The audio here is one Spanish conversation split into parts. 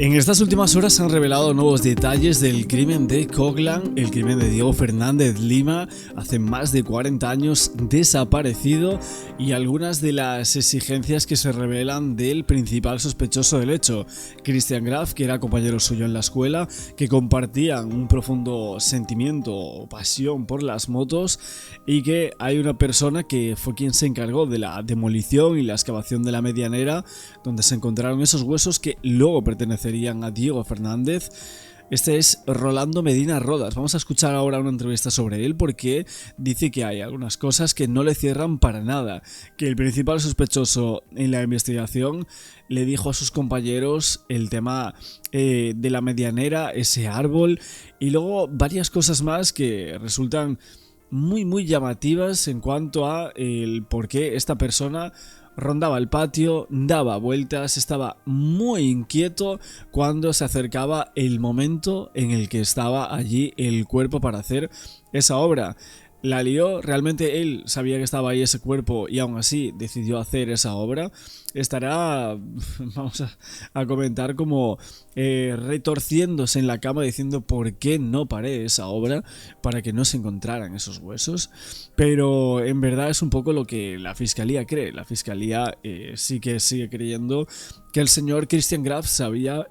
En estas últimas horas se han revelado nuevos detalles del crimen de Coglan, el crimen de Diego Fernández Lima, hace más de 40 años desaparecido, y algunas de las exigencias que se revelan del principal sospechoso del hecho, Christian Graf, que era compañero suyo en la escuela, que compartían un profundo sentimiento o pasión por las motos, y que hay una persona que fue quien se encargó de la demolición y la excavación de la medianera, donde se encontraron esos huesos que luego pertenecerían a Diego Fernández. Este es Rolando Medina Rodas. Vamos a escuchar ahora una entrevista sobre él porque dice que hay algunas cosas que no le cierran para nada, que el principal sospechoso en la investigación le dijo a sus compañeros el tema de la medianera, ese árbol, y luego varias cosas más que resultan muy llamativas en cuanto a el por qué esta persona rondaba el patio, daba vueltas, estaba muy inquieto cuando se acercaba el momento en el que estaba allí el cuerpo para hacer esa obra. La lió, realmente él sabía que estaba ahí ese cuerpo y aún así decidió hacer esa obra. Estará, vamos a comentar, como retorciéndose en la cama diciendo por qué no paré esa obra para que no se encontraran esos huesos. Pero en verdad es un poco lo que la fiscalía cree. La fiscalía sí que sigue creyendo que el señor Christian Graf sabía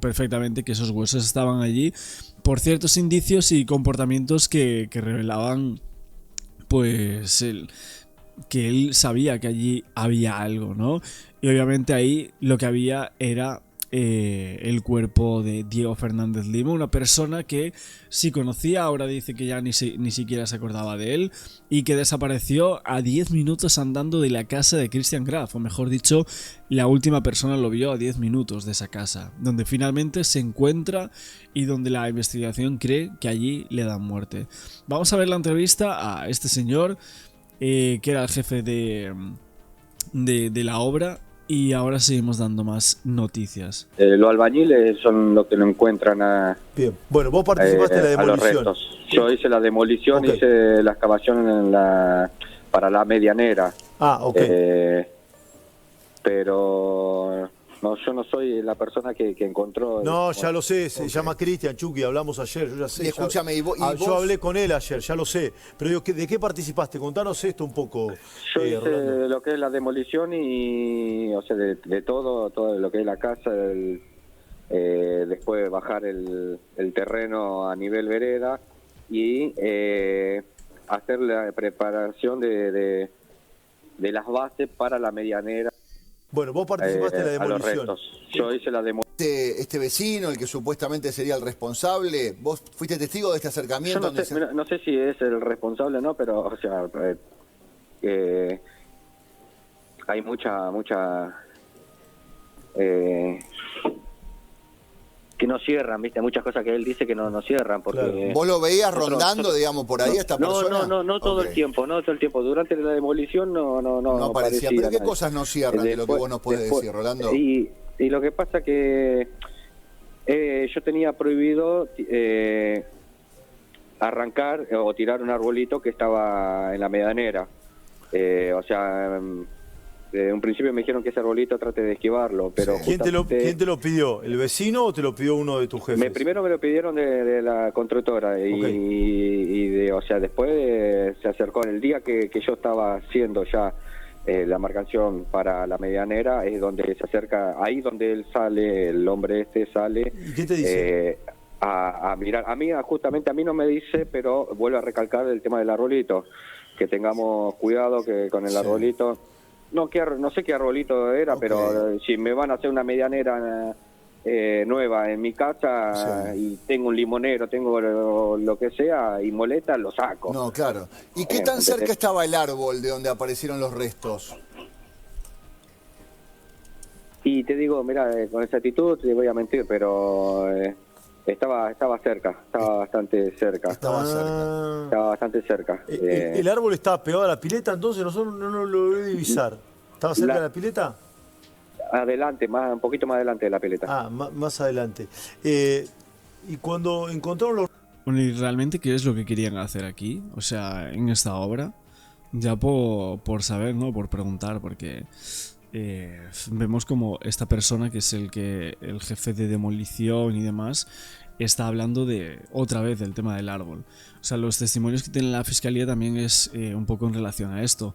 perfectamente que esos huesos estaban allí por ciertos indicios y comportamientos que revelaban pues que él sabía que allí había algo, ¿no? Y obviamente ahí lo que había era el cuerpo de Diego Fernández Lima, una persona que sí conocía, ahora dice que ya ni siquiera se acordaba de él, y que desapareció a 10 minutos andando de la casa de Christian Graf, o mejor dicho, la última persona lo vio a 10 minutos de esa casa, donde finalmente se encuentra y donde la investigación cree que allí le dan muerte. Vamos a ver la entrevista a este señor, que era el jefe de la obra. Y ahora seguimos dando más noticias. Los albañiles son los que no encuentran Bien, bueno, vos participaste en la demolición. A los restos. Yo hice la demolición, okay. Hice la excavación para la medianera. Ah, ok. Pero no, yo no soy la persona que encontró. No, ya lo sé, se llama Cristian Chucky, hablamos ayer, yo ya sé. Escúchame, yo hablé con él ayer, ya lo sé. Pero digo, ¿de qué participaste? Contanos esto un poco. Yo hice Rolando. Lo que es la demolición y, o sea, de todo lo que es la casa, después bajar el terreno a nivel vereda y hacer la preparación de las bases para la medianera. Bueno, vos participaste en la demolición. A los restos. Yo hice la demolición. Este vecino, el que supuestamente sería el responsable, ¿vos fuiste testigo de este acercamiento? Yo no sé si es el responsable o no, pero, o sea, hay mucha que no cierran, ¿viste? Muchas cosas que él dice que no cierran. Porque claro. ¿Vos lo veías rondando, digamos, por ahí esta persona? No todo el tiempo, no todo el tiempo. Durante la demolición no parecía. ¿Pero qué cosas no cierran de lo que vos nos podés decir, Rolando? Y lo que pasa que yo tenía prohibido arrancar o tirar un arbolito que estaba en la medianera. O sea, de un principio me dijeron que ese arbolito trate de esquivarlo, pero ¿Quién te lo pidió? ¿El vecino o te lo pidió uno de tus jefes? Primero me lo pidieron de la constructora y o sea, después se acercó en el día que yo estaba haciendo ya la marcación para la medianera, es donde se acerca, ahí donde él sale, el hombre sale. ¿Y qué te dice? A mirar. Justamente a mí no me dice, pero vuelvo a recalcar el tema del arbolito, que tengamos cuidado que con el arbolito. No sé qué arbolito era, pero si me van a hacer una medianera nueva en mi casa y tengo un limonero, tengo lo que sea y molesta, lo saco. No, claro. ¿Y qué tan cerca estaba el árbol de donde aparecieron los restos? Y te digo, mira, con esa actitud te voy a mentir, pero estaba cerca, estaba bastante cerca. Estaba bastante cerca. ¿El árbol estaba pegado a la pileta? Entonces nosotros no lo logré divisar. ¿Estaba cerca de la pileta? Adelante, un poquito más adelante de la pileta. Ah, más adelante. Y cuando encontraron los... Bueno, ¿y realmente qué es lo que querían hacer aquí? O sea, en esta obra. Ya por saber, ¿no? Por preguntar, porque vemos como esta persona, que es el jefe de demolición y demás, está hablando otra vez del tema del árbol. O sea, los testimonios que tiene la fiscalía también es un poco en relación a esto.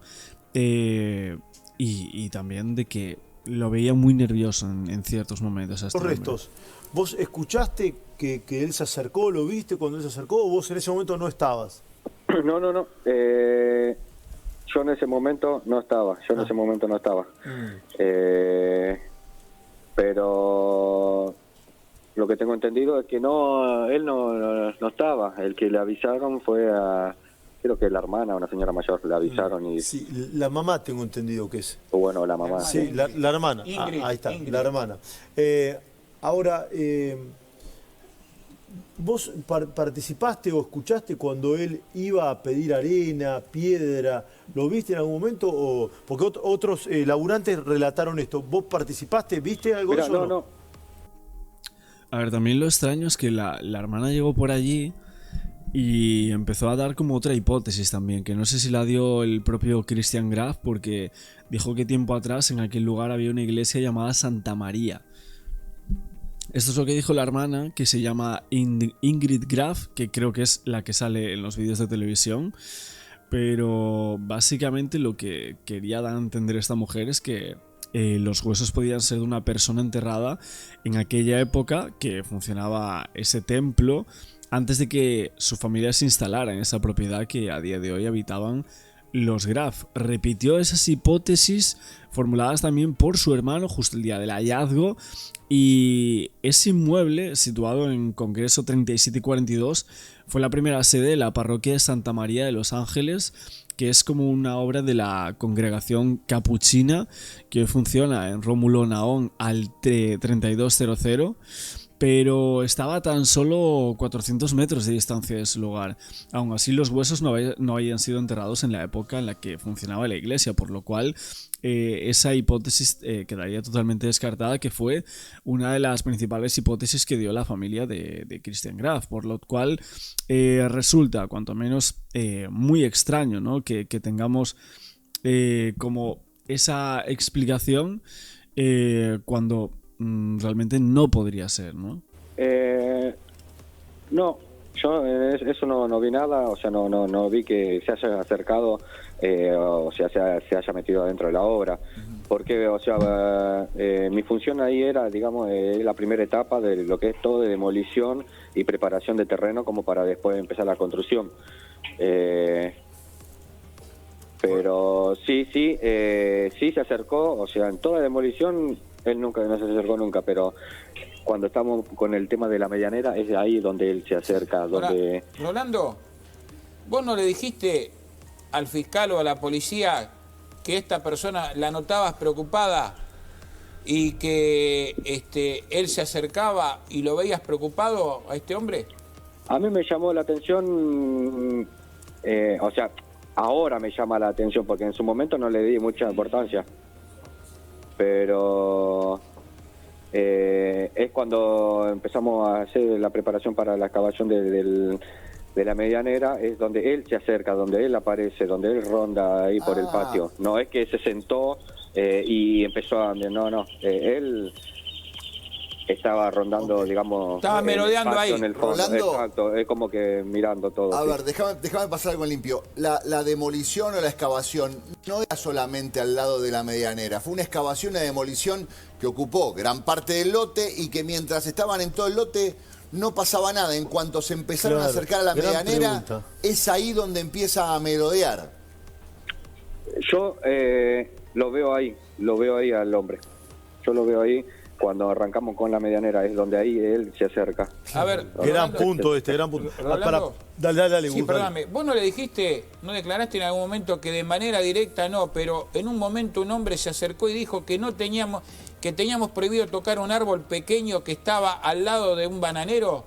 Y también de que lo veía muy nervioso en ciertos momentos. Los restos. ¿Vos escuchaste que él se acercó, lo viste cuando él se acercó, o vos en ese momento no estabas? No. Yo en ese momento no estaba. Pero lo que tengo entendido es que él no estaba. El que le avisaron fue creo que la hermana, una señora mayor, le avisaron y... Sí, la mamá tengo entendido que es. O bueno, la mamá. Sí, la hermana. Ingrid, Ahí está, Ingrid. la hermana. Ahora, ¿vos participaste o escuchaste cuando él iba a pedir arena, piedra? ¿Lo viste en algún momento? Porque otros laburantes relataron esto. ¿Vos participaste? ¿Viste algo de eso? No. A ver, también lo extraño es que la hermana llegó por allí y empezó a dar como otra hipótesis también, que no sé si la dio el propio Christian Graf, porque dijo que tiempo atrás en aquel lugar había una iglesia llamada Santa María. Esto es lo que dijo la hermana, que se llama Ingrid Graf, que creo que es la que sale en los vídeos de televisión. Pero básicamente lo que quería dar a entender esta mujer es que los huesos podían ser de una persona enterrada en aquella época que funcionaba ese templo, antes de que su familia se instalara en esa propiedad que a día de hoy habitaban los Graf. Repitió esas hipótesis formuladas también por su hermano justo el día del hallazgo, y ese inmueble, situado en Congreso 37 y 42, fue la primera sede de la parroquia de Santa María de los Ángeles, que es como una obra de la congregación capuchina que hoy funciona en Rómulo Nahón al 3200, pero estaba a tan solo 400 metros de distancia de su lugar. Aún así, los huesos no habían sido enterrados en la época en la que funcionaba la iglesia, por lo cual esa hipótesis quedaría totalmente descartada, que fue una de las principales hipótesis que dio la familia de Christian Graf, por lo cual resulta cuanto menos muy extraño, ¿no? que tengamos como esa explicación cuando realmente no podría ser, ¿no? No, yo eso no vi nada, o sea, no vi que se haya acercado, o sea, se haya metido adentro de la obra, porque, o sea, mi función ahí era, digamos, la primera etapa de lo que es todo de demolición y preparación de terreno como para después empezar la construcción. Pero sí se acercó, o sea, en toda demolición él no se acercó nunca, pero cuando estamos con el tema de la medianera es ahí donde él se acerca. Donde... Ahora, Rolando, ¿vos no le dijiste al fiscal o a la policía que esta persona la notabas preocupada y que él se acercaba y lo veías preocupado a este hombre? A mí me llamó la atención, o sea, ahora me llama la atención porque en su momento no le di mucha importancia. Pero es cuando empezamos a hacer la preparación para la excavación de la medianera, es donde él se acerca, donde él aparece, donde él ronda ahí por el patio. No es que se sentó y empezó a... No, él estaba rondando, digamos... Estaba merodeando ahí. En el fondo. Rolando, exacto, es como que mirando todo. A sí. ver, déjame pasar algo en limpio. La demolición o la excavación no era solamente al lado de la medianera. Fue una excavación, una demolición que ocupó gran parte del lote y que mientras estaban en todo el lote no pasaba nada. En cuanto se empezaron a acercar a la medianera, es ahí donde empieza a merodear. Yo lo veo ahí al hombre. Yo lo veo ahí. Cuando arrancamos con la medianera es donde ahí él se acerca. A ver, Gran punto. Rolando, Dale, sí, Gus, perdóname, vos no le dijiste, no declaraste en algún momento que de manera directa no, pero en un momento un hombre se acercó y dijo que teníamos prohibido tocar un árbol pequeño que estaba al lado de un bananero.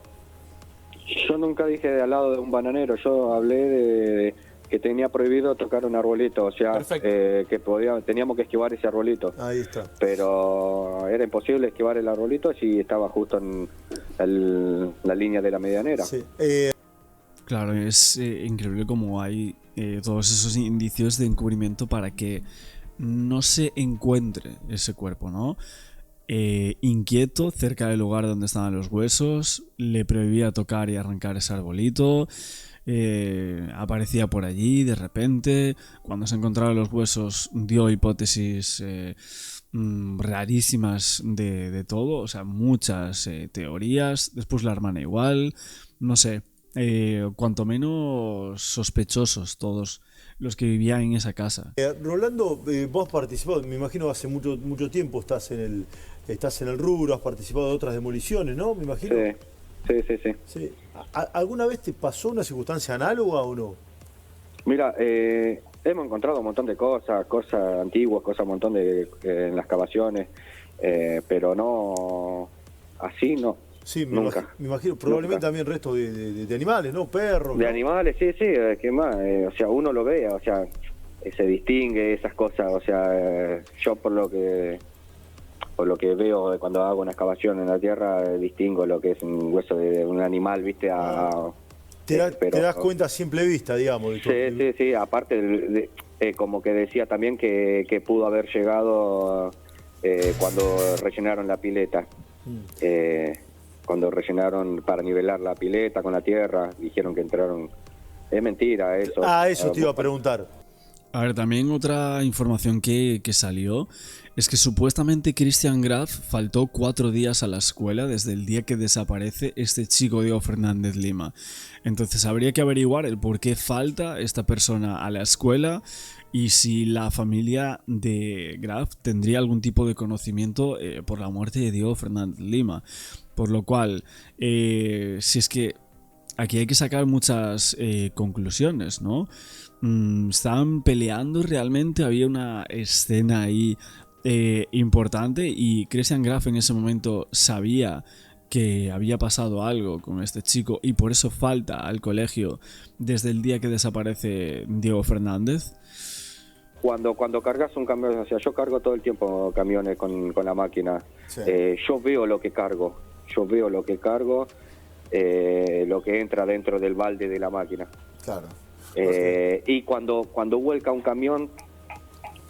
Yo nunca dije de al lado de un bananero, yo hablé de que tenía prohibido tocar un arbolito, o sea, que teníamos que esquivar ese arbolito. Ahí está. Pero era imposible esquivar el arbolito si estaba justo en la línea de la medianera. Sí. Claro, es increíble cómo hay todos esos indicios de encubrimiento para que no se encuentre ese cuerpo, ¿no? Inquieto cerca del lugar donde estaban los huesos, le prohibía tocar y arrancar ese arbolito, aparecía por allí de repente, cuando se encontraron los huesos dio hipótesis rarísimas de todo, o sea, muchas teorías, después la hermana igual, no sé, cuanto menos sospechosos todos los que vivían en esa casa. Rolando, vos has participado, me imagino hace mucho tiempo estás en el rubro, has participado de otras demoliciones, ¿no? Me imagino. Sí. Sí. ¿Alguna vez te pasó una circunstancia análoga o no? Mira, hemos encontrado un montón de cosas antiguas, un montón de en las excavaciones, pero no, así no. Sí, nunca. Me imagino, probablemente Nunca. también restos de animales, ¿no? Perros. De ¿no? animales, sí, ¿qué más? O sea, uno lo ve, o sea, se distingue esas cosas, o sea, yo por lo que veo cuando hago una excavación en la tierra, distingo lo que es un hueso de un animal, ¿viste? Te das cuenta a simple vista, digamos. Sí, aparte, como que decía también que pudo haber llegado cuando rellenaron la pileta. Cuando rellenaron para nivelar la pileta con la tierra, dijeron que entraron. Es mentira eso. Eso te iba a preguntar. A ver, también otra información que salió es que supuestamente Christian Graf faltó 4 días a la escuela desde el día que desaparece este chico Diego Fernández Lima. Entonces habría que averiguar el por qué falta esta persona a la escuela y si la familia de Graf tendría algún tipo de conocimiento por la muerte de Diego Fernández Lima. Por lo cual, si es que aquí hay que sacar muchas conclusiones, ¿no? Estaban peleando realmente, había una escena ahí importante y Christian Graf en ese momento sabía que había pasado algo con este chico y por eso falta al colegio desde el día que desaparece Diego Fernández. Cuando cargas un camión, o sea, yo cargo todo el tiempo camiones con la máquina. Sí. Yo veo lo que cargo, lo que entra dentro del balde de la máquina. Claro. Y cuando vuelca un camión,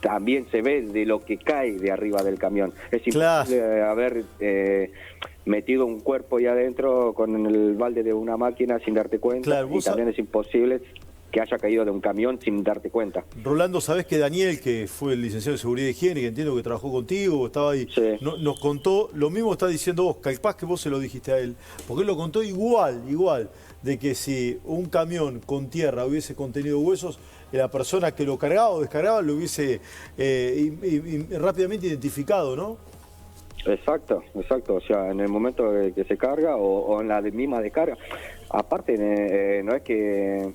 también se ve de lo que cae de arriba del camión. Es imposible haber metido un cuerpo ahí adentro con el balde de una máquina sin darte cuenta. Claro, y también es imposible que haya caído de un camión sin darte cuenta. Rolando, ¿sabés que Daniel, que fue el licenciado de Seguridad y Higiene, que entiendo que trabajó contigo, estaba ahí, Sí. nos contó, lo mismo está diciendo vos, capaz que vos se lo dijiste a él, porque él lo contó igual, de que si un camión con tierra hubiese contenido huesos, la persona que lo cargaba o descargaba lo hubiese rápidamente identificado, ¿no? Exacto. O sea, en el momento que se carga o en la misma descarga. Aparte, no es que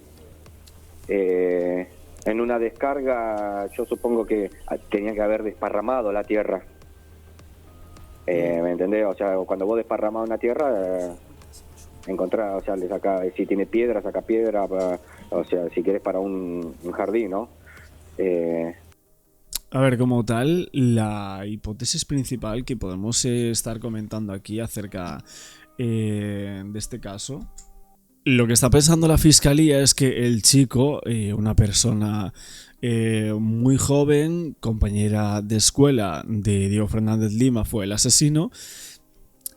en una descarga yo supongo que tenía que haber desparramado la tierra. ¿Me entendés? O sea, cuando vos desparramás una tierra, encontrás, o sea, le saca, si tiene piedra, saca piedra, o sea, si querés para un jardín, ¿no? A ver, como tal, la hipótesis principal que podemos estar comentando aquí acerca de este caso, lo que está pensando la fiscalía es que el chico, una persona muy joven, compañera de escuela de Diego Fernández Lima, fue el asesino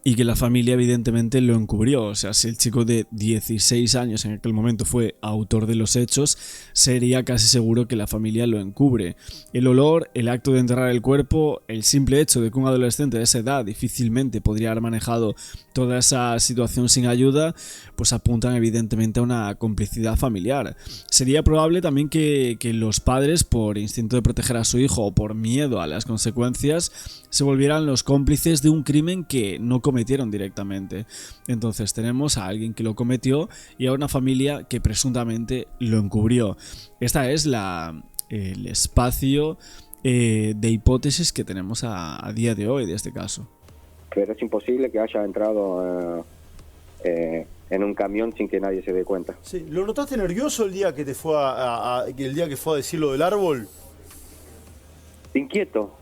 y que la familia evidentemente lo encubrió. O sea, si el chico de 16 años en aquel momento fue autor de los hechos, sería casi seguro que la familia lo encubre. El olor, el acto de enterrar el cuerpo, el simple hecho de que un adolescente de esa edad difícilmente podría haber manejado toda esa situación sin ayuda, pues apuntan evidentemente a una complicidad familiar. Sería probable también que los padres, por instinto de proteger a su hijo o por miedo a las consecuencias, se volvieran los cómplices de un crimen que no cometieron directamente. Entonces tenemos a alguien que lo cometió y a una familia que presuntamente lo encubrió. Esta es el espacio de hipótesis que tenemos a día de hoy de este caso. Pero es imposible que haya entrado en un camión sin que nadie se dé cuenta. Sí. ¿Lo notaste nervioso el día que te fue el día que fue a decir lo del árbol? Inquieto.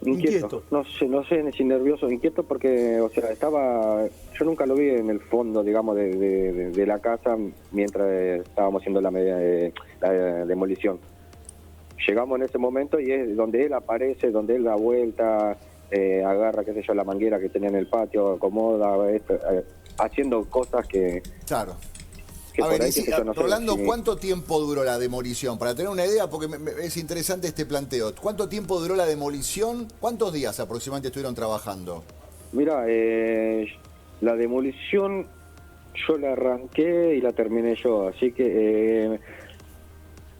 No sé si nervioso, inquieto porque, o sea, yo nunca lo vi en el fondo, digamos, de la casa mientras estábamos haciendo la demolición. llegamos en ese momento y es donde él aparece, donde él da vuelta, agarra, qué sé yo, la manguera que tenía en el patio, acomoda, haciendo cosas que... Claro. que A por ver, ahí, qué sé yo, no sé, Rolando, si- ¿cuánto tiempo duró la demolición? Para tener una idea, porque es interesante este planteo. ¿Cuánto tiempo duró la demolición? ¿Cuántos días aproximadamente estuvieron trabajando? Mira, la demolición yo la arranqué y la terminé yo, así que...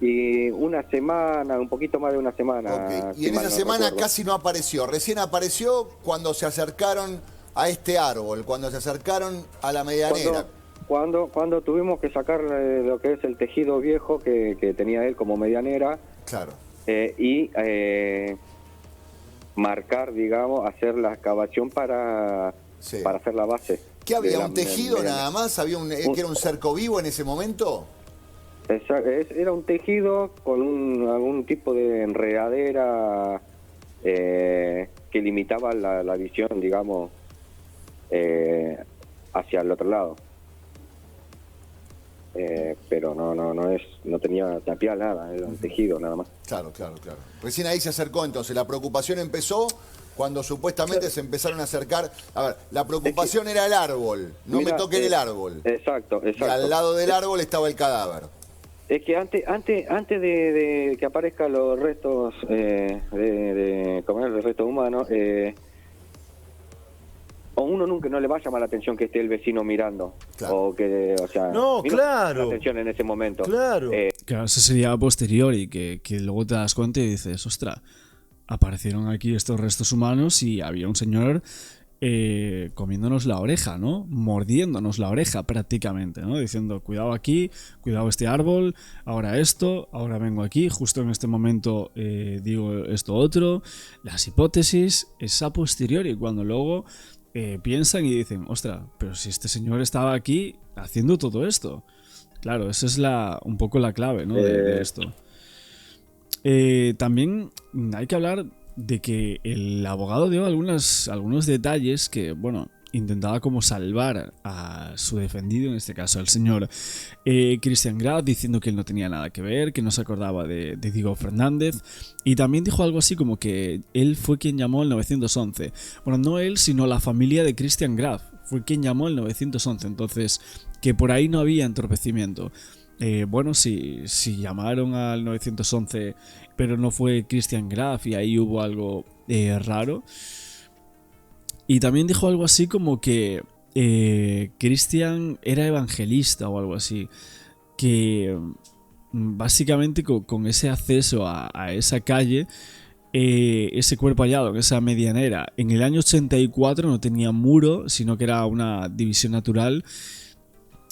y una semana, un poquito más de una semana. Ok. Y si en mal esa no semana recuerdo. casi no apareció. Recién apareció cuando se acercaron a este árbol, cuando se acercaron a la medianera. Cuando tuvimos que sacar lo que es el tejido viejo que tenía él como medianera Claro. y marcar, digamos, hacer la excavación para hacer la base. ¿Qué había? de la ¿Un tejido medianera. nada más? ¿Había que era un cerco vivo en ese momento? Era un tejido con algún tipo de enredadera que limitaba la visión, digamos, hacia el otro lado. Pero no tenía tapial nada, era un tejido nada más. Claro. Recién ahí se acercó entonces. La preocupación empezó cuando supuestamente se empezaron a acercar. A ver, la preocupación era el árbol. No Mira, me toquen el árbol. Exacto. Y al lado del árbol estaba el cadáver. Es que antes de que aparezcan los restos de comer los restos humanos, a uno nunca no le va a llamar la atención que esté el vecino mirando. Claro. O que, o sea, No, vino claro. la atención en ese momento. Claro. Claro, eso sería a posteriori, que luego te das cuenta y dices, ostra, aparecieron aquí estos restos humanos y había un señor comiéndonos la oreja, ¿no? Mordiéndonos la oreja prácticamente, ¿no? Diciendo, cuidado aquí, cuidado este árbol, ahora esto, ahora vengo aquí, justo en este momento digo esto otro. Las hipótesis es a posteriori, cuando luego piensan y dicen, ostra, pero si este señor estaba aquí haciendo todo esto. Claro, esa es un poco la clave, ¿no? de esto. También hay que hablar de que el abogado dio algunos detalles que, bueno, intentaba como salvar a su defendido, en este caso al señor Christian Graf, diciendo que él no tenía nada que ver, que no se acordaba de Diego Fernández, y también dijo algo así como que él fue quien llamó al 911. Bueno, no él, sino la familia de Christian Graf fue quien llamó al 911, entonces que por ahí no había entorpecimiento. Bueno, si llamaron al 911 pero no fue Christian Graf y ahí hubo algo raro. Y también dijo algo así como que Christian era evangelista o algo así, que básicamente con ese acceso a esa calle, ese cuerpo hallado en esa medianera en el año 84 no tenía muro, sino que era una división natural,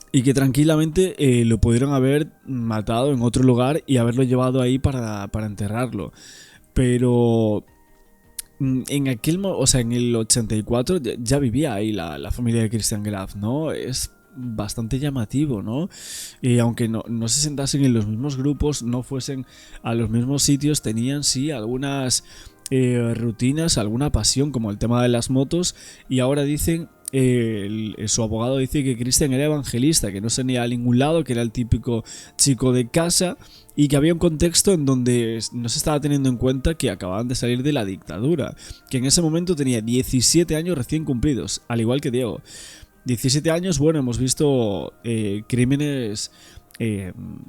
y que tranquilamente lo pudieron haber matado en otro lugar y haberlo llevado ahí para enterrarlo. Pero en en el 84 ya vivía ahí la familia de Christian Graf, ¿no? Es bastante llamativo, ¿no? Y aunque no se sentasen en los mismos grupos, no fuesen a los mismos sitios, tenían sí algunas rutinas, alguna pasión, como el tema de las motos, y ahora dicen... su abogado dice que Christian era evangelista, que no se iba a ningún lado, que era el típico chico de casa y que había un contexto en donde no se estaba teniendo en cuenta que acababan de salir de la dictadura, que en ese momento tenía 17 años recién cumplidos, al igual que Diego. 17 años, bueno, hemos visto crímenes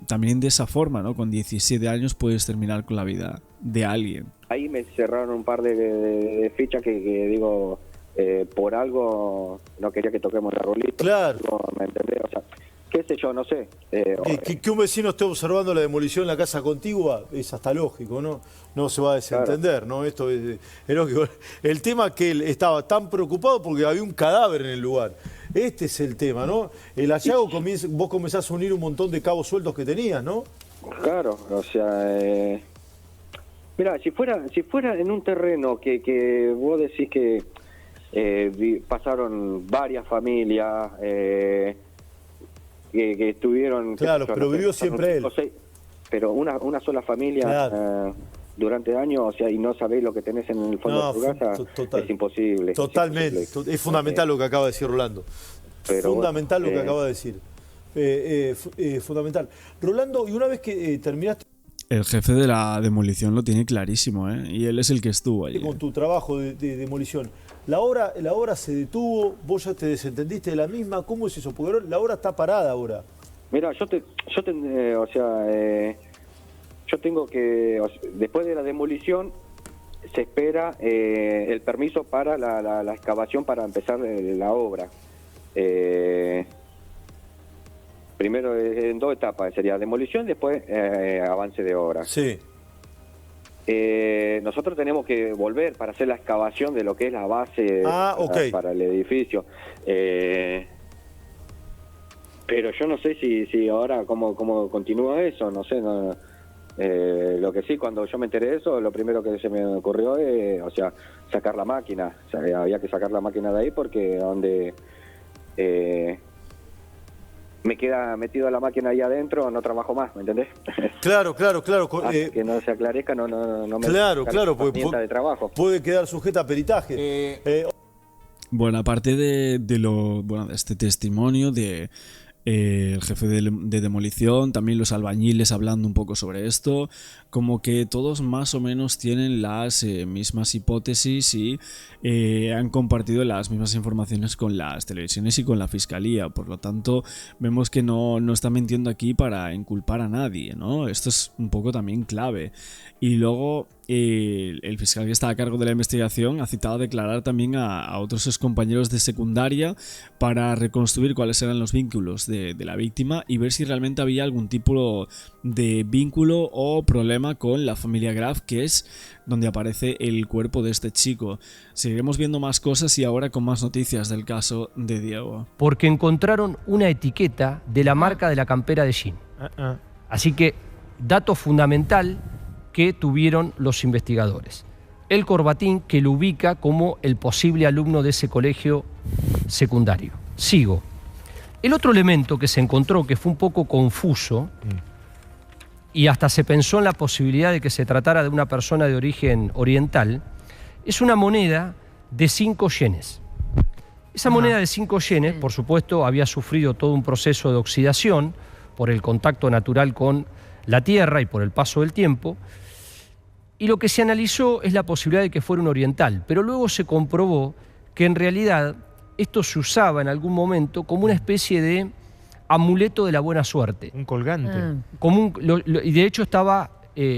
también de esa forma, ¿no? Con 17 años puedes terminar con la vida de alguien. Ahí me cerraron un par de fichas que digo... por algo no quería que toquemos el arbolito. Claro. ¿Me entendés? O sea, qué sé yo, no sé. Que un vecino esté observando la demolición en la casa contigua es hasta lógico, ¿no? No se va a desentender, ¿no? Esto es lógico. El tema es que él estaba tan preocupado porque había un cadáver en el lugar. Este es el tema, ¿no? El hallazgo, vos comenzás a unir un montón de cabos sueltos que tenías, ¿no? Claro, o sea... mira, si fuera en un terreno que vos decís que pasaron varias familias que estuvieron... Claro, pero vivió siempre él. Pero una sola familia Claro. durante años, o sea, y no sabés lo que tenés en el fondo de tu casa, es imposible. Totalmente. Es fundamental lo que acaba de decir Rolando. Pero fundamental bueno, lo que acaba de decir. Fundamental. Rolando, y una vez que terminaste... El jefe de la demolición lo tiene clarísimo, ¿eh? Y él es el que estuvo allí. Con tu trabajo de demolición. La obra se detuvo, vos ya te desentendiste de la misma, ¿cómo es eso? Porque la obra está parada ahora. Mira, yo tengo que, después de la demolición, se espera el permiso para la excavación para empezar la obra. Primero en 2 etapas, sería demolición, después avance de obra. Sí. Nosotros tenemos que volver para hacer la excavación de lo que es la base para el edificio. Pero yo no sé si ahora cómo continúa eso, no sé. Lo que sí, cuando yo me enteré de eso, lo primero que se me ocurrió es, sacar la máquina. O sea, había que sacar la máquina de ahí porque donde me queda metido la máquina ahí adentro, no trabajo más, ¿me entendés? Claro. Que no se aclarezca, no me claro, herramienta de trabajo. Puede quedar sujeta a peritaje. Bueno, aparte de este testimonio de el jefe de demolición, también los albañiles hablando un poco sobre esto, como que todos más o menos tienen las mismas hipótesis y han compartido las mismas informaciones con las televisiones y con la fiscalía. Por lo tanto, vemos que no está mintiendo aquí para inculpar a nadie, ¿no? Esto es un poco también clave. Y luego el fiscal que está a cargo de la investigación ha citado a declarar también a otros excompañeros de secundaria para reconstruir cuáles eran los vínculos de la víctima y ver si realmente había algún tipo de vínculo o problema con la familia Graf, que es donde aparece el cuerpo de este chico. Seguiremos viendo más cosas y ahora con más noticias del caso de Diego. Porque encontraron una etiqueta de la marca de la campera de Jean. Así que, dato fundamental que tuvieron los investigadores. El corbatín que lo ubica como el posible alumno de ese colegio secundario. Sigo. El otro elemento que se encontró, que fue un poco confuso, y hasta se pensó en la posibilidad de que se tratara de una persona de origen oriental, es una moneda de 5 yenes. Esa moneda de 5 yenes, por supuesto, había sufrido todo un proceso de oxidación por el contacto natural con la tierra y por el paso del tiempo, y lo que se analizó es la posibilidad de que fuera un oriental, pero luego se comprobó que en realidad esto se usaba en algún momento como una especie de amuleto de la buena suerte. Un colgante. Y de hecho estaba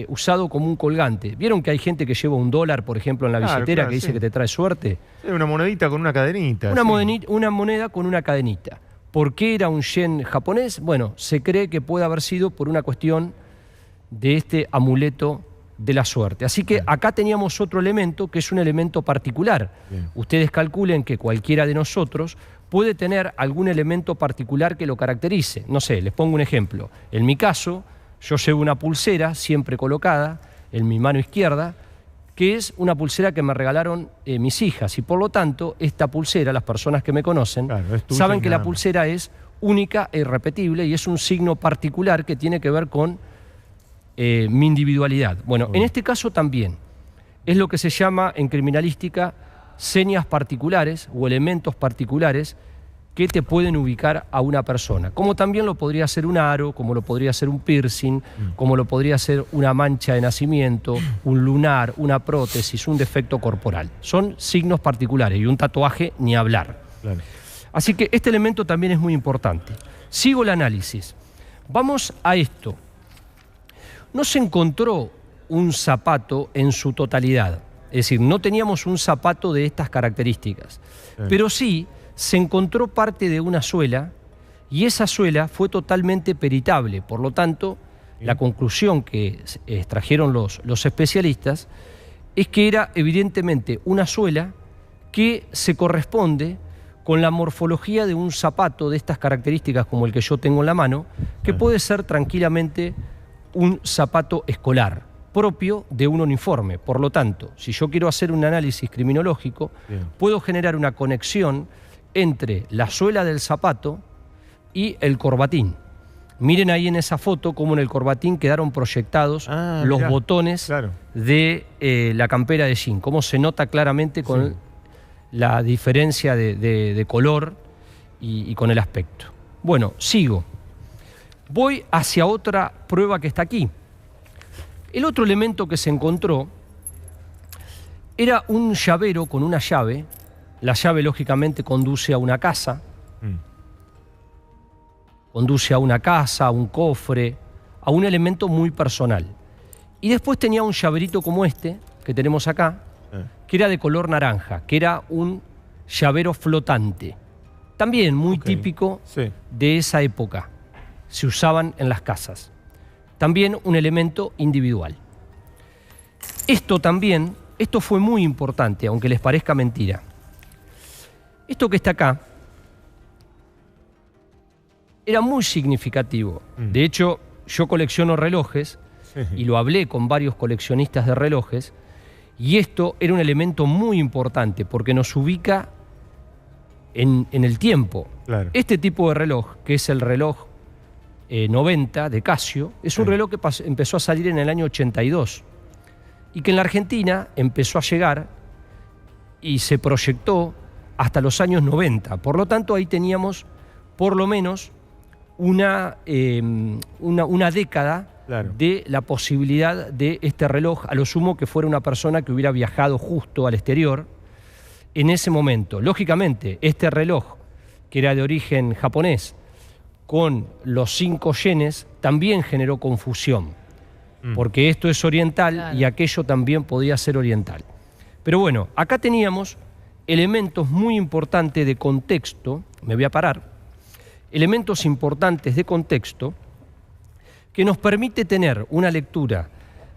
usado como un colgante. ¿Vieron que hay gente que lleva $1, por ejemplo, en la billetera que dice que te trae suerte? Una monedita con una cadenita. Una moneda con una cadenita. ¿Por qué era un yen japonés? Bueno, se cree que puede haber sido por una cuestión de este amuleto de la suerte. Así que acá teníamos otro elemento que es un elemento particular. Ustedes calculen que cualquiera de nosotros puede tener algún elemento particular que lo caracterice. No sé, les pongo un ejemplo. En mi caso, yo llevo una pulsera siempre colocada en mi mano izquierda, que es una pulsera que me regalaron mis hijas. Y por lo tanto, esta pulsera, las personas que me conocen, saben que la pulsera es única e irrepetible y es un signo particular que tiene que ver con mi individualidad. Bueno, en este caso también es lo que se llama en criminalística señas particulares o elementos particulares que te pueden ubicar a una persona, como también lo podría ser un aro, como lo podría ser un piercing, como lo podría ser una mancha de nacimiento, un lunar, una prótesis, un defecto corporal. Son signos particulares y un tatuaje ni hablar. Claro. Así que este elemento también es muy importante. Sigo el análisis. Vamos a esto. No se encontró un zapato en su totalidad, es decir, no teníamos un zapato de estas características, pero sí se encontró parte de una suela y esa suela fue totalmente peritable. Por lo tanto, la conclusión que extrajeron los especialistas es que era evidentemente una suela que se corresponde con la morfología de un zapato de estas características como el que yo tengo en la mano, que puede ser tranquilamente un zapato escolar, propio de un uniforme. Por lo tanto, si yo quiero hacer un análisis criminológico, puedo generar una conexión entre la suela del zapato y el corbatín. Miren ahí en esa foto cómo en el corbatín quedaron proyectados los botones de la campera de jean, cómo se nota claramente con la diferencia de color y con el aspecto. Bueno, sigo. Voy hacia otra prueba que está aquí. El otro elemento que se encontró era un llavero con una llave. La llave, lógicamente, conduce a una casa. Conduce a una casa, a un cofre, a un elemento muy personal. Y después tenía un llaverito como este, que tenemos acá, que era de color naranja, que era un llavero flotante. También muy típico de esa época. Se usaban en las casas. También un elemento individual. Esto fue muy importante, aunque les parezca mentira. Esto que está acá era muy significativo. De hecho, yo colecciono relojes y lo hablé con varios coleccionistas de relojes, y esto era un elemento muy importante porque nos ubica en el tiempo. Claro. Este tipo de reloj, que es el reloj 90 de Casio, es un reloj que empezó a salir en el año 82 y que en la Argentina empezó a llegar y se proyectó hasta los años 90. Por lo tanto, ahí teníamos por lo menos una década de la posibilidad de este reloj, a lo sumo que fuera una persona que hubiera viajado justo al exterior en ese momento. Lógicamente, este reloj, que era de origen japonés, con los 5 yenes, también generó confusión, porque esto es oriental y aquello también podía ser oriental. Pero bueno, acá teníamos elementos muy importantes de contexto, me voy a parar, elementos importantes de contexto que nos permite tener una lectura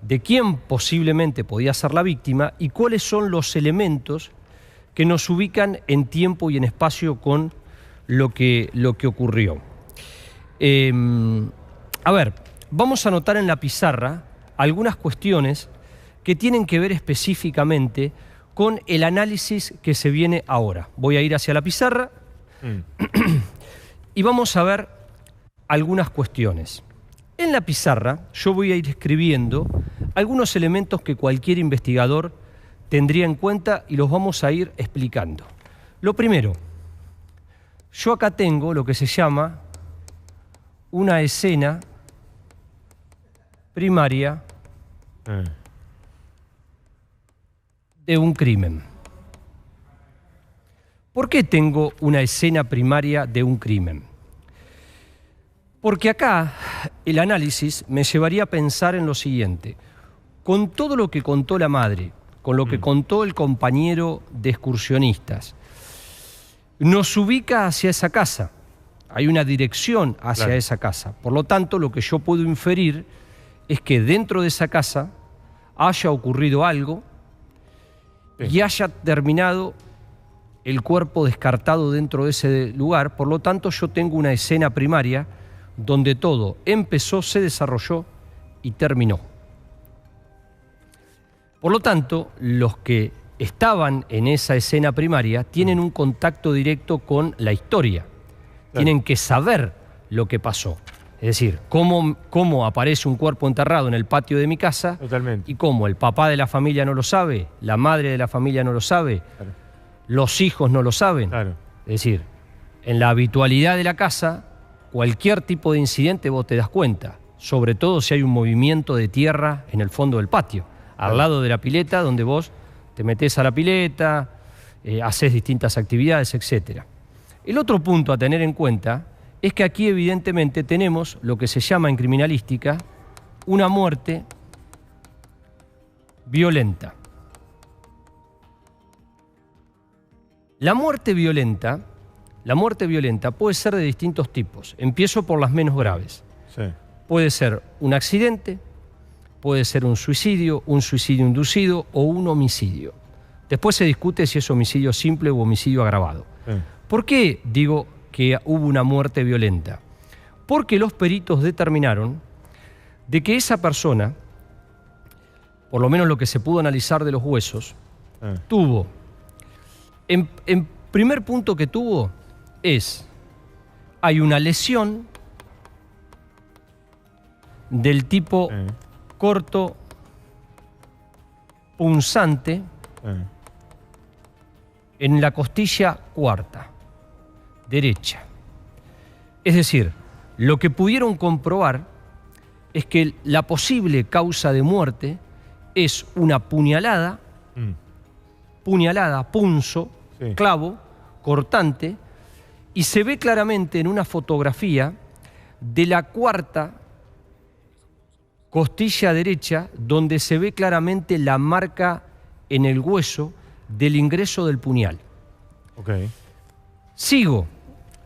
de quién posiblemente podía ser la víctima y cuáles son los elementos que nos ubican en tiempo y en espacio con lo que ocurrió. A ver, vamos a anotar en la pizarra algunas cuestiones que tienen que ver específicamente con el análisis que se viene ahora. Voy a ir hacia la pizarra y vamos a ver algunas cuestiones. En la pizarra yo voy a ir escribiendo algunos elementos que cualquier investigador tendría en cuenta y los vamos a ir explicando. Lo primero, yo acá tengo lo que se llama una escena primaria de un crimen. ¿Por qué tengo una escena primaria de un crimen? Porque acá el análisis me llevaría a pensar en lo siguiente. Con todo lo que contó la madre, con lo que contó el compañero de excursionistas, nos ubica hacia esa casa. Hay una dirección hacia esa casa. Por lo tanto, lo que yo puedo inferir es que dentro de esa casa haya ocurrido algo y haya terminado el cuerpo descartado dentro de ese lugar. Por lo tanto, yo tengo una escena primaria donde todo empezó, se desarrolló y terminó. Por lo tanto, los que estaban en esa escena primaria tienen un contacto directo con la historia. Tienen que saber lo que pasó. Es decir, cómo aparece un cuerpo enterrado en el patio de mi casa. Totalmente. Y cómo el papá de la familia no lo sabe, la madre de la familia no lo sabe, los hijos no lo saben. Es decir, en la habitualidad de la casa, cualquier tipo de incidente vos te das cuenta, sobre todo si hay un movimiento de tierra en el fondo del patio, al lado de la pileta, donde vos te metés a la pileta, haces distintas actividades, etc. El otro punto a tener en cuenta es que aquí evidentemente tenemos lo que se llama en criminalística una muerte violenta. La muerte violenta puede ser de distintos tipos. Empiezo por las menos graves. Puede ser un accidente, puede ser un suicidio inducido o un homicidio. Después se discute si es homicidio simple u homicidio agravado. ¿Por qué digo que hubo una muerte violenta? Porque los peritos determinaron de que esa persona, por lo menos lo que se pudo analizar de los huesos, tuvo, en primer punto que tuvo es, hay una lesión del tipo corto, punzante, en la costilla cuarta, derecha. Es decir, lo que pudieron comprobar es que la posible causa de muerte es una puñalada, punzo, Sí. clavo, cortante, y se ve claramente en una fotografía de la cuarta costilla derecha, donde se ve claramente la marca en el hueso del ingreso del puñal. Ok. Sigo.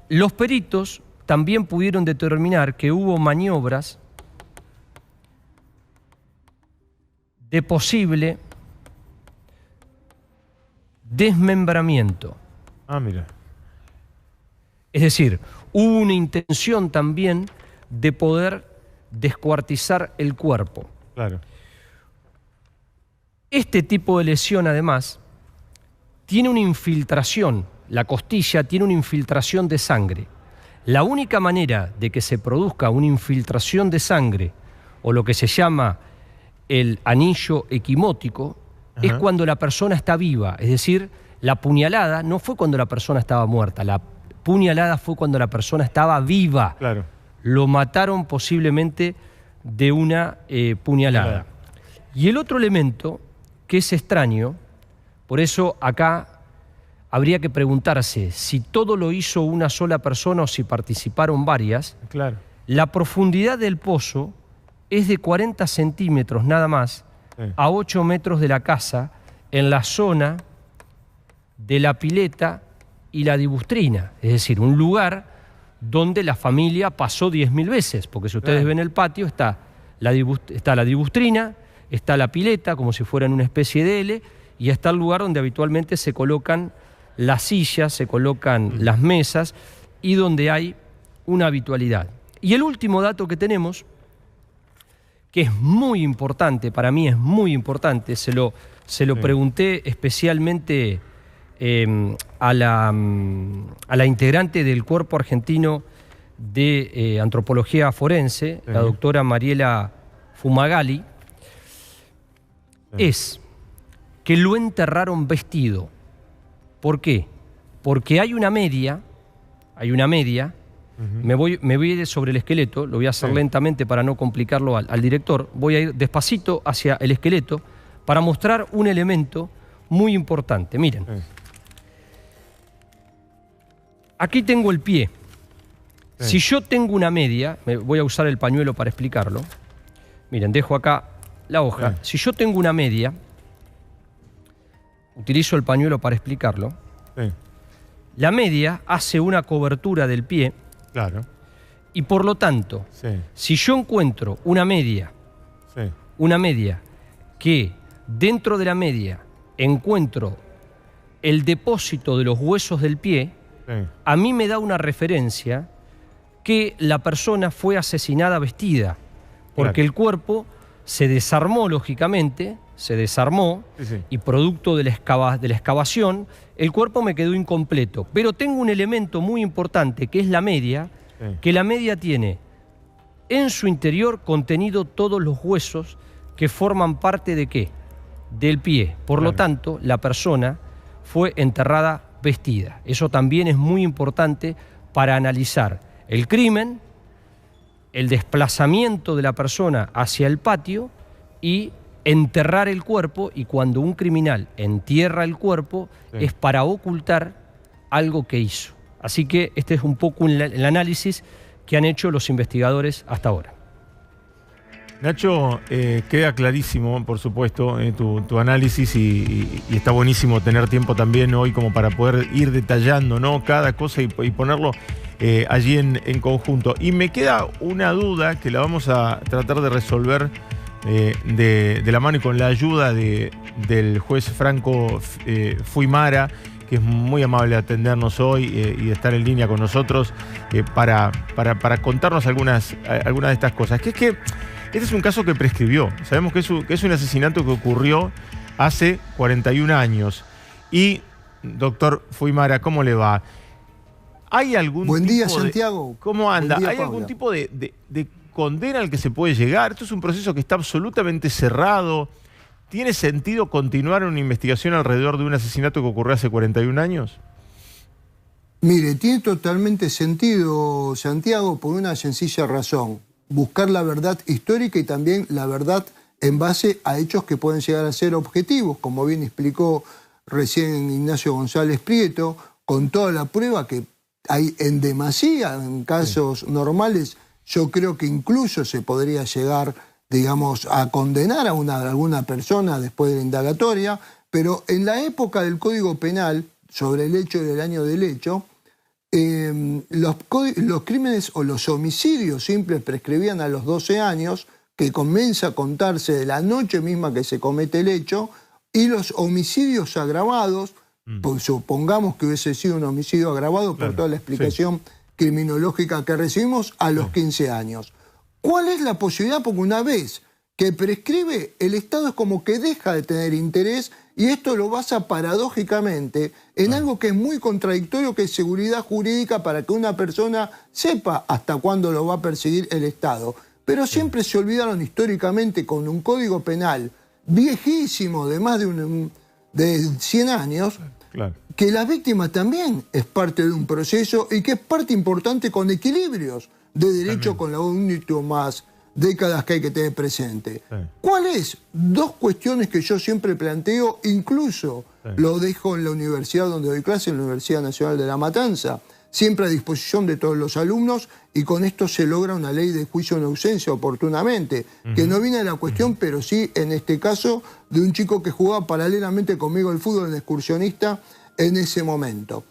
Los peritos también pudieron determinar que hubo maniobras de posible desmembramiento. Ah, mira. Es decir, hubo una intención también de poder descuartizar el cuerpo. Claro. Este tipo de lesión, además, tiene una infiltración, la costilla tiene una infiltración de sangre. La única manera de que se produzca una infiltración de sangre, o lo que se llama el anillo equimótico, es cuando la persona está viva. Es decir, la puñalada no fue cuando la persona estaba muerta, la puñalada fue cuando la persona estaba viva. Claro. Lo mataron posiblemente de una puñalada. Y el otro elemento que es extraño, por eso acá habría que preguntarse si todo lo hizo una sola persona o si participaron varias. Claro. La profundidad del pozo es de 40 centímetros nada más, a 8 metros de la casa, en la zona de la pileta y la dibustrina. Es decir, un lugar donde la familia pasó 10.000 veces, porque si ustedes ven el patio, está la dibustrina, está la pileta, como si fuera en una especie de L, y está el lugar donde habitualmente se colocan las sillas, se colocan las mesas, y donde hay una habitualidad. Y el último dato que tenemos, que es muy importante, para mí es muy importante, se lo pregunté especialmente a la integrante del Cuerpo Argentino de Antropología Forense, la doctora Mariela Fumagalli, es que lo enterraron vestido. ¿Por qué? Porque hay una media, me voy a ir sobre el esqueleto, lo voy a hacer lentamente para no complicarlo al director, voy a ir despacito hacia el esqueleto para mostrar un elemento muy importante. Miren, aquí tengo el pie. Si yo tengo una media, voy a usar el pañuelo para explicarlo. Miren, dejo acá la hoja. Si yo tengo una media, utilizo el pañuelo para explicarlo. La media hace una cobertura del pie. Claro. Y por lo tanto, si yo encuentro una media que dentro de la media encuentro el depósito de los huesos del pie, a mí me da una referencia que la persona fue asesinada vestida, porque el cuerpo se desarmó, lógicamente, y producto de la excavación, el cuerpo me quedó incompleto. Pero tengo un elemento muy importante, que es la media, que la media tiene en su interior contenido todos los huesos que forman parte ¿de qué? Del pie. Por lo tanto, la persona fue enterrada vestida. Eso también es muy importante para analizar el crimen, el desplazamiento de la persona hacia el patio y enterrar el cuerpo. Y cuando un criminal entierra el cuerpo es para ocultar algo que hizo. Así que este es un poco el análisis que han hecho los investigadores hasta ahora. Nacho, queda clarísimo, por supuesto, tu análisis y está buenísimo tener tiempo también hoy como para poder ir detallando, ¿no?, cada cosa y ponerlo allí en conjunto. Y me queda una duda que la vamos a tratar de resolver de la mano y con la ayuda del juez Franco Fuimara, que es muy amable de atendernos hoy y de estar en línea con nosotros para contarnos algunas de estas cosas. Que es que este es un caso que prescribió. Sabemos que es un asesinato que ocurrió hace 41 años. Y, doctor Fuimara, ¿cómo le va? ¿Hay algún Buen tipo día, Santiago. ¿Cómo anda? Día, ¿Hay algún Paula. tipo de condena al que se puede llegar? Esto es un proceso que está absolutamente cerrado. ¿Tiene sentido continuar una investigación alrededor de un asesinato que ocurrió hace 41 años? Mire, tiene totalmente sentido, Santiago, por una sencilla razón. buscar la verdad histórica y también la verdad en base a hechos que pueden llegar a ser objetivos, como bien explicó recién Ignacio González Prieto, con toda la prueba que hay en demasía, en casos normales, yo creo que incluso se podría llegar, digamos, a condenar a alguna persona después de la indagatoria, pero en la época del Código Penal, sobre el hecho del año del hecho, los crímenes o los homicidios simples prescribían a los 12 años, que comienza a contarse de la noche misma que se comete el hecho, y los homicidios agravados, pues supongamos que hubiese sido un homicidio agravado por toda la explicación criminológica que recibimos, a los 15 años. ¿Cuál es la posibilidad? Porque una vez que prescribe, el Estado es como que deja de tener interés, y esto lo basa paradójicamente en algo que es muy contradictorio, que es seguridad jurídica para que una persona sepa hasta cuándo lo va a perseguir el Estado. Pero siempre se olvidaron históricamente, con un código penal viejísimo de más de 100 años, que la víctima también es parte de un proceso y que es parte importante con equilibrios de derecho con las últimas décadas que hay que tener presente. ¿Cuáles? Dos cuestiones que yo siempre planteo, incluso lo dejo en la universidad donde doy clase, en la Universidad Nacional de La Matanza, siempre a disposición de todos los alumnos, y con esto se logra una ley de juicio en ausencia oportunamente, que no viene de la cuestión, pero sí en este caso de un chico que jugaba paralelamente conmigo el fútbol, en excursionista, en ese momento.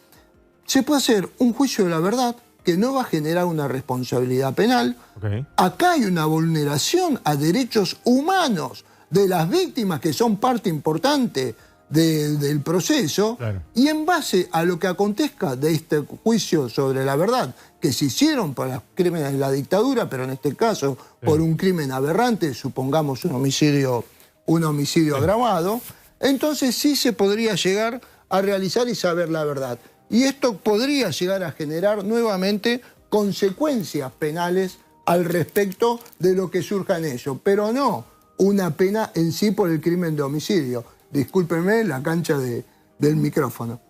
Se puede hacer un juicio de la verdad que no va a generar una responsabilidad penal. Acá hay una vulneración a derechos humanos de las víctimas, que son parte importante del proceso, y en base a lo que acontezca de este juicio sobre la verdad, que se hicieron por los crímenes de la dictadura, pero en este caso por un crimen aberrante, supongamos un homicidio agravado, entonces sí se podría llegar a realizar y saber la verdad. Y esto podría llegar a generar nuevamente consecuencias penales al respecto de lo que surja en ello, pero no una pena en sí por el crimen de homicidio. Discúlpenme la cancha del micrófono.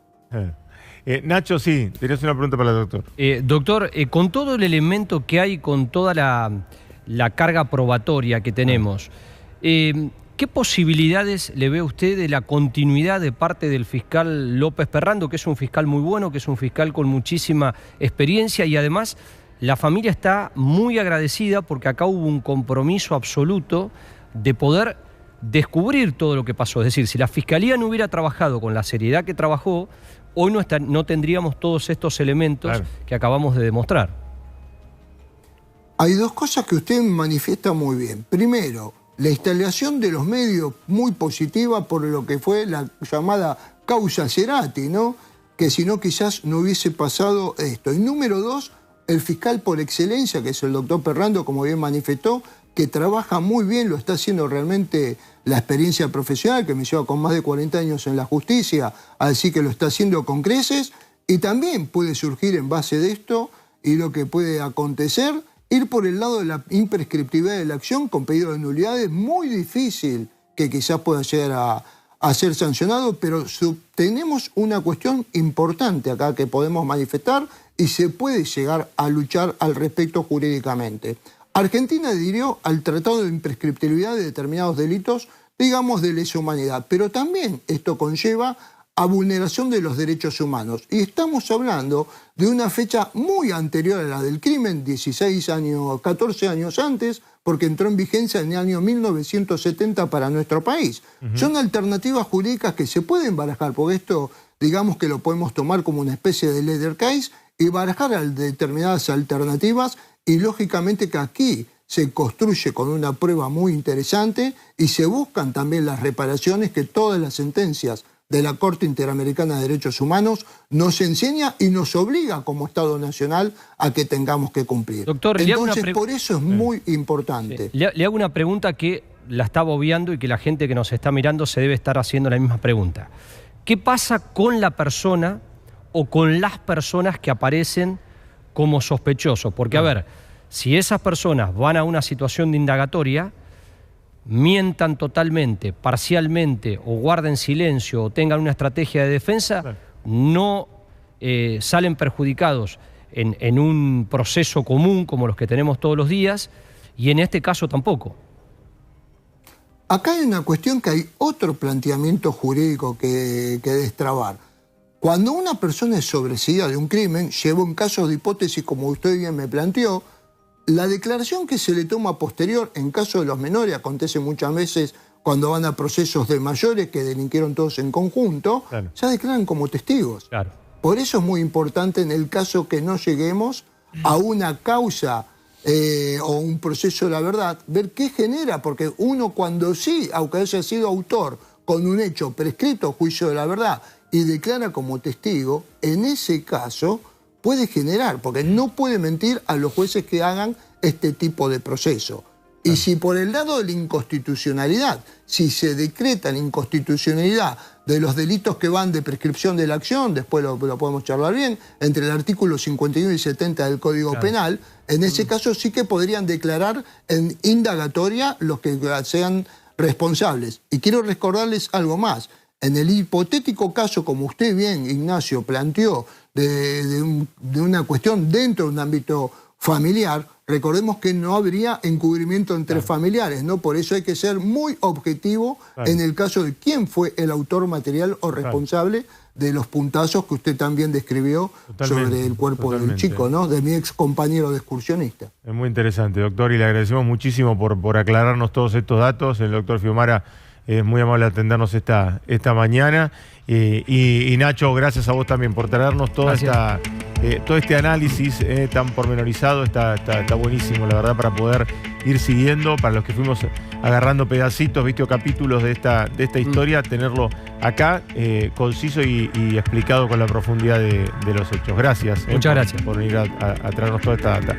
Nacho, sí, tenías una pregunta para el doctor. Doctor, con todo el elemento que hay, con toda la carga probatoria que tenemos, ¿qué posibilidades le ve usted de la continuidad de parte del fiscal López Perrando, que es un fiscal muy bueno, que es un fiscal con muchísima experiencia, y además la familia está muy agradecida porque acá hubo un compromiso absoluto de poder descubrir todo lo que pasó? Es decir, si la Fiscalía no hubiera trabajado con la seriedad que trabajó, hoy no tendríamos todos estos elementos que acabamos de demostrar. Hay dos cosas que usted manifiesta muy bien. Primero, la instalación de los medios muy positiva por lo que fue la llamada causa Cerati, ¿no? Que si no quizás no hubiese pasado esto. Y número dos, el fiscal por excelencia, que es el doctor Perrando, como bien manifestó, que trabaja muy bien, lo está haciendo realmente la experiencia profesional, que me lleva con más de 40 años en la justicia, así que lo está haciendo con creces, y también puede surgir en base de esto, y lo que puede acontecer, ir por el lado de la imprescriptibilidad de la acción con pedido de nulidades, muy difícil que quizás pueda llegar a ser sancionado, pero tenemos una cuestión importante acá que podemos manifestar y se puede llegar a luchar al respecto jurídicamente. Argentina adhirió al Tratado de Imprescriptibilidad de determinados delitos, digamos, de lesa humanidad, pero también esto conlleva a vulneración de los derechos humanos. Y estamos hablando de una fecha muy anterior a la del crimen, 14 años antes, porque entró en vigencia en el año 1970 para nuestro país. Son alternativas jurídicas que se pueden barajar, porque esto, digamos que lo podemos tomar como una especie de leather case y barajar determinadas alternativas. Y lógicamente que aquí se construye con una prueba muy interesante y se buscan también las reparaciones que todas las sentencias de la Corte Interamericana de Derechos Humanos nos enseña y nos obliga como Estado Nacional a que tengamos que cumplir. Doctor, entonces por eso es muy importante. Le hago una pregunta que la estaba obviando y que la gente que nos está mirando se debe estar haciendo la misma pregunta. ¿Qué pasa con la persona o con las personas que aparecen como sospechosos? Porque, a ver, si esas personas van a una situación de indagatoria, mientan totalmente, parcialmente, o guarden silencio, o tengan una estrategia de defensa, no salen perjudicados en un proceso común como los que tenemos todos los días, Y en este caso tampoco. Acá hay una cuestión que hay otro planteamiento jurídico que destrabar. Cuando una persona es sobreseída de un crimen, lleva un caso de hipótesis como usted bien me planteó, la declaración que se le toma posterior, en caso de los menores, acontece muchas veces cuando van a procesos de mayores que delinquieron todos en conjunto, claro, ya declaran como testigos. Claro. Por eso es muy importante en el caso que no lleguemos a una causa o un proceso de la verdad, ver qué genera, porque uno cuando sí, aunque haya sido autor con un hecho prescrito, juicio de la verdad, y declara como testigo, en ese caso puede generar, porque no puede mentir a los jueces que hagan este tipo de proceso. Y si por el lado de la inconstitucionalidad, si se decreta la inconstitucionalidad de los delitos que van de prescripción de la acción, después lo podemos charlar bien, entre el artículo 51 y 70 del Código Penal, en ese caso sí que podrían declarar en indagatoria los que sean responsables. Y quiero recordarles algo más. En el hipotético caso, como usted bien, Ignacio, planteó, de una cuestión dentro de un ámbito familiar, recordemos que no habría encubrimiento entre familiares, ¿no? Por eso hay que ser muy objetivo en el caso de quién fue el autor material o responsable de los puntazos que usted también describió sobre el cuerpo del chico, ¿no? De mi ex compañero de excursionista. Es muy interesante, doctor, y le agradecemos muchísimo por aclararnos todos estos datos. El doctor Fiumara es muy amable de atendernos esta mañana. Y Nacho, gracias a vos también por traernos todo este análisis tan pormenorizado. Está buenísimo, la verdad, para poder ir siguiendo, para los que fuimos agarrando pedacitos, o capítulos de esta historia, tenerlo acá, conciso y explicado con la profundidad de los hechos. Gracias. Muchas gracias por venir a traernos toda esta data.